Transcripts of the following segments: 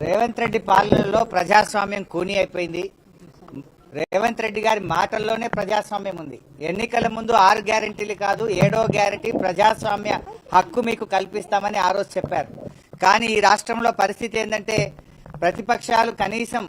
రేవంత్ రెడ్డి పాలనలో ప్రజాస్వామ్యం కూని అయిపోయింది. రేవంత్ రెడ్డి గారి మాటల్లోనే ప్రజాస్వామ్యం ఉంది. ఎన్నికల ముందు 6 గ్యారెంటీలు కాదు 7వ గ్యారెంటీ ప్రజాస్వామ్య హక్కు మీకు కల్పిస్తామని ఆ రోజు చెప్పారు. కానీ ఈ రాష్ట్రంలో పరిస్థితి ఏంటంటే ప్రతిపక్షాలు కనీసం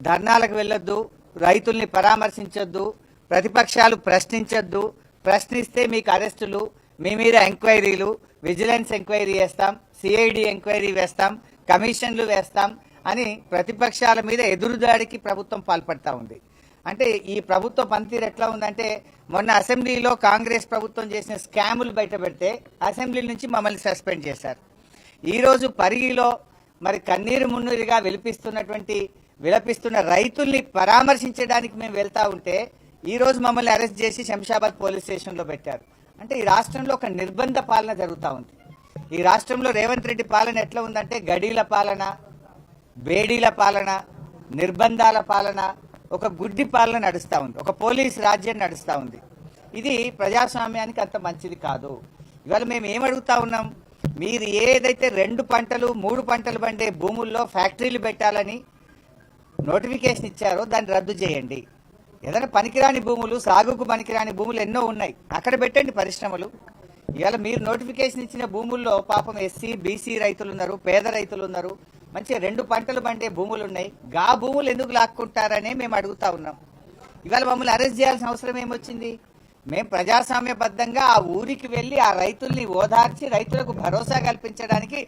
ధర్నాలకు వెళ్ళొద్దు, రైతుల్ని పరామర్శించొద్దు, ప్రతిపక్షాలు ప్రశ్నించొద్దు, ప్రశ్నిస్తే మీకు అరెస్టులు, మీ మీద ఎంక్వైరీలు, విజిలెన్స్ ఎంక్వైరీ వేస్తాం, సిఐడి ఎంక్వైరీ వేస్తాం, కమిషన్లు వేస్తాం అని ప్రతిపక్షాల మీద ఎదురుదాడికి ప్రభుత్వం పాల్పడతా ఉంది. అంటే ఈ ప్రభుత్వ పనితీరు ఎట్లా ఉందంటే మొన్న అసెంబ్లీలో కాంగ్రెస్ ప్రభుత్వం చేసిన స్కాములు బయట పెడితే అసెంబ్లీ నుంచి మమ్మల్ని సస్పెండ్ చేశారు. ఈరోజు పరిగిలో మరి కన్నీరు మున్నీరుగా విలపిస్తున్న రైతుల్ని పరామర్శించడానికి మేము వెళ్తా ఉంటే ఈరోజు మమ్మల్ని అరెస్ట్ చేసి శంషాబాద్ పోలీస్ స్టేషన్లో పెట్టారు. అంటే ఈ రాష్ట్రంలో ఒక నిర్బంధ పాలన జరుగుతూ ఉంది. ఈ రాష్ట్రంలో రేవంత్ రెడ్డి పాలన ఎట్లా ఉందంటే గడీల పాలన, బేడీల పాలన, నిర్బంధాల పాలన, ఒక గుడ్డి పాలన నడుస్తూ ఉంది, ఒక పోలీస్ రాజ్యం నడుస్తూ ఉంది. ఇది ప్రజాస్వామ్యానికి అంత మంచిది కాదు. ఇవాళ మేము ఏమడుగుతా ఉన్నాం, మీరు ఏదైతే 2 పంటలు 3 పంటలు పండే భూముల్లో ఫ్యాక్టరీలు పెట్టాలని నోటిఫికేషన్ ఇచ్చారో దాన్ని రద్దు చేయండి. ఏదైనా పనికిరాని భూములు, సాగుకు పనికిరాని భూములు ఎన్నో ఉన్నాయి, అక్కడ పెట్టండి పరిశ్రమలు. ఇవాళ మీరు నోటిఫికేషన్ ఇచ్చిన భూముల్లో పాపం ఎస్సీ బీసీ రైతులు ఉన్నారు, పేద రైతులు ఉన్నారు, మంచిగా 2 పంటలు పండే భూములు ఉన్నాయి. గా భూములు ఎందుకు లాక్కుంటారనే మేము అడుగుతా ఉన్నాం. ఇవాళ మమ్మల్ని అరెస్ట్ చేయాల్సిన అవసరం ఏమొచ్చింది? మేము ప్రజాస్వామ్యబద్ధంగా ఆ ఊరికి వెళ్ళి ఆ రైతుల్ని ఓదార్చి రైతులకు భరోసా కల్పించడానికి